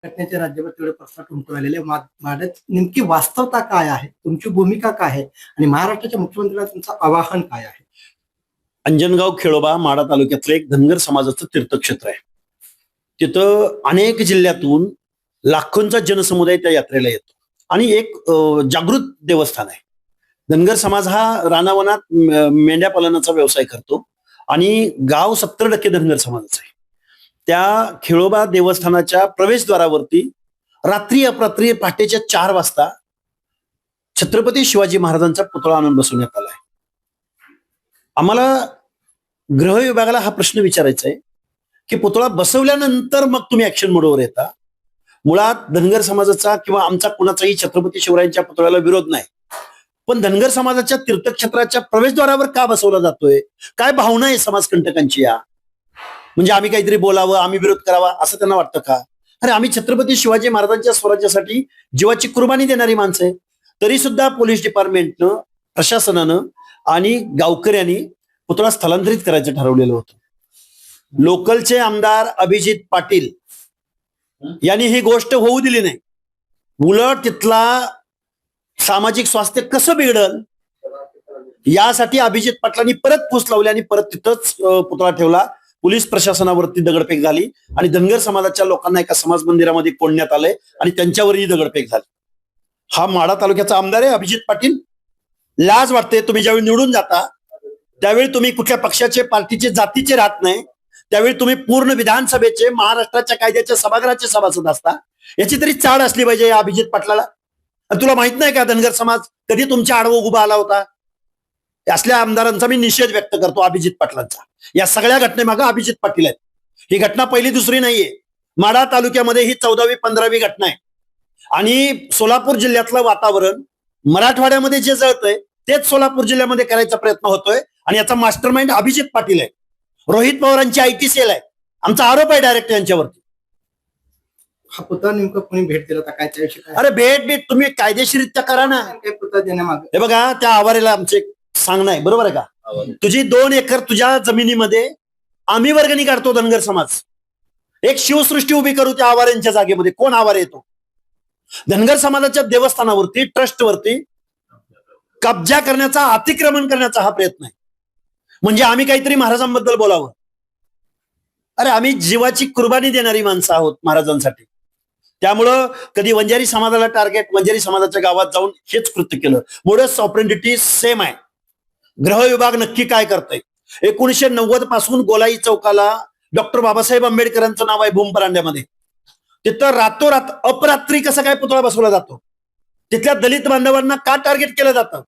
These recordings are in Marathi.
घटनेचे राज्यभर तेवढे प्रश्न उमटून आलेले माड्यात नेमकी वास्तवता काय आहे, तुमची भूमिका काय आहे आणि महाराष्ट्राच्या मुख्यमंत्र्यांना तुमचं आवाहन काय आहे? अंजनगाव खेळोबा माढा तालुक्यातलं एक धनगर समाजाचं तीर्थक्षेत्र आहे. तिथं अनेक जिल्ह्यातून लाखोंचा जनसमुदाय त्या यात्रेला येतो आणि एक जागृत देवस्थान आहे. धनगर समाज हा रानावनात मेंढ्या पालनाचा व्यवसाय करतो आणि गाव 70% धनगर समाजाचं आहे. त्या खेळोबा देवस्थानाच्या प्रवेशद्वारावरती रात्री अपरात्री पहाटेच्या 4 वाजता छत्रपती शिवाजी महाराजांचा पुतळा आणून बसवण्यात आलाय. आम्हाला गृह विभागाला हा प्रश्न विचारायचा आहे की पुतळा बसवल्यानंतर मग तुम्ही ऍक्शन मोडवर येता. मुळात धनगर समाजाचा किंवा आमचा कुणाचाही छत्रपती शिवरायांच्या पुतळ्याला विरोध नाही, पण धनगर समाजाच्या तीर्थक्षेत्राच्या प्रवेशद्वारावर का बसवला जातोय? काय भावना आहे समाजकंटकांची? या म्हणजे आम्ही काहीतरी बोलावं, आम्ही विरोध करावा असं त्यांना वाटतं का? अरे आम्ही छत्रपती शिवाजी महाराजांच्या स्वराज्यासाठी जीवाची कुर्बानी देणारी माणसं आहे. तरी सुद्धा पोलीस डिपार्टमेंटनं, प्रशासनानं आणि गावकऱ्यांनी पुतळा स्थलांतरित करायचं ठरवलेलं होतं. लोकलचे आमदार अभिजित पाटील यांनी ही गोष्ट होऊ दिली नाही. उलट तिथला सामाजिक स्वास्थ्य कसं बिघडल यासाठी अभिजित पाटलांनी परत फूस लावली आणि परत तिथंच पुतळा ठेवला. पोलीस प्रशासनावरती दगडफेक झाली आणि धनगर समाजाच्या लोकांना एका समाज मंदिरामध्ये कोंडण्यात आलंय आणि त्यांच्यावरही दगडफेक झाली. हा माढा तालुक्याचा आमदार आहे अभिजित पाटील. लाज वाटते. तुम्ही ज्यावेळी निवडून जाता त्यावेळी तुम्ही कुठल्या पक्षाचे, पार्टीचे, जातीचे राहत नाही. त्यावेळी तुम्ही पूर्ण विधानसभेचे, महाराष्ट्राच्या कायद्याच्या सभागृहाचे सभासद असता. याची तरी चाड असली पाहिजे या अभिजित पाटलाला. आणि तुला माहित नाही का धनगर समाज कधी तुमच्या आडवं उभा आला होता? असल्या आमदारांचा मी निषेध व्यक्त करतो, अभिजित पाटलांचा. या सगळ्या घटनेमागे अभिजित पाटील आहेत. ही घटना पहिली दुसरी नाहीये. माढा तालुक्यामध्ये ही 14वी 15वी घटना आहे. आणि सोलापूर जिल्ह्यातलं वातावरण मराठवाड्यामध्ये जे जळतंय तेच सोलापूर जिल्ह्यामध्ये करायचा प्रयत्न होतोय आणि याचा मास्टरमाइंड अभिजित पाटील आहे. रोहित पवारांची आयटी सेल आहे. आमचा आरोप आहे डायरेक्ट यांच्यावरती. हा पुतळा नेमकं कोणी भेट दिला होता काय, त्याविषयी काय? अरे भेट तुम्ही कायदेशीरित्या करा ना. काय पुतळा देण्यामागे हे बघा, त्या आवारेला आमचे सांगणं आहे, बरोबर आहे का? तुझी 2 एकर तुझ्या जमिनीमध्ये आम्ही वर्गणी काढतो धनगर समाज. एक शिवसृष्टी उभी करू त्या आवाऱ्यांच्या जागेमध्ये. कोण आवार येतो? धनगर समाजाच्या देवस्थानावरती, ट्रस्टवरती कब्जा करण्याचा, अतिक्रमण करण्याचा हा प्रयत्न आहे. म्हणजे आम्ही काहीतरी महाराजांबद्दल बोलावं. अरे आम्ही जीवाची कुर्बानी देणारी माणसं आहोत महाराजांसाठी. त्यामुळं कधी वंजारी समाजाला टार्गेट, वंजारी समाजाच्या गावात जाऊन हेच कृत्य केलं. मोडस ऑपरेंडिटी सेम आहे. गृह विभाग नक्की काय करतंय? 1990 पासून गोलाई चौकाला डॉक्टर बाबासाहेब आंबेडकरांचं नाव आहे भूमपरांड्यामध्ये. तिथं रातोरात अपरात्री कसा काय पुतळा बसवला जातो? तिथल्या दलित बांधवांना का टार्गेट केलं जातं?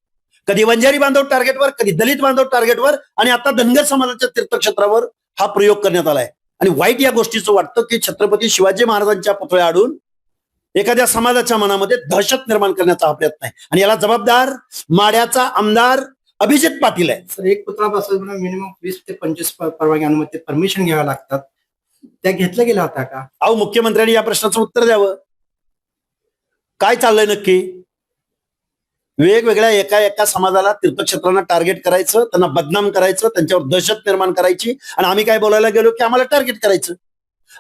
कधी वंजारी बांधव टार्गेटवर, कधी दलित बांधव टार्गेटवर, आणि आता धनगर समाजाच्या तीर्थक्षेत्रावर हा प्रयोग करण्यात आलाय. आणि वाईट या गोष्टीचं वाटतं की छत्रपती शिवाजी महाराजांच्या पुतळ्या आडून एखाद्या समाजाच्या मनामध्ये दहशत निर्माण करण्याचा हा प्रयत्न आहे. आणि याला जबाबदार माढ्याचा आमदार अभिजित पाटील आहे. सर, एक पुतळा बसवताना मिनिमम 20 ते 25 परवानगी, अनुमती, परमिशन घ्याव्या लागतात. त्या घेतल्या गेल्या होत्या का? अहो, मुख्यमंत्र्यांनी या प्रश्नाचं उत्तर द्यावं. काय चाललंय नक्की? वेगवेगळ्या एका समाजाला, तीर्थक्षेत्रांना टार्गेट करायचं, त्यांना बदनाम करायचं, त्यांच्यावर दहशत निर्माण करायची. आणि आम्ही काय बोलायला गेलो की आम्हाला टार्गेट करायचं.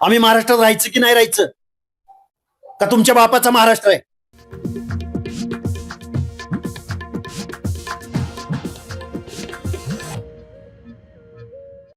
आम्ही महाराष्ट्रात राहायचं की नाही राहायचं? का तुमच्या बापाचा महाराष्ट्र आहे?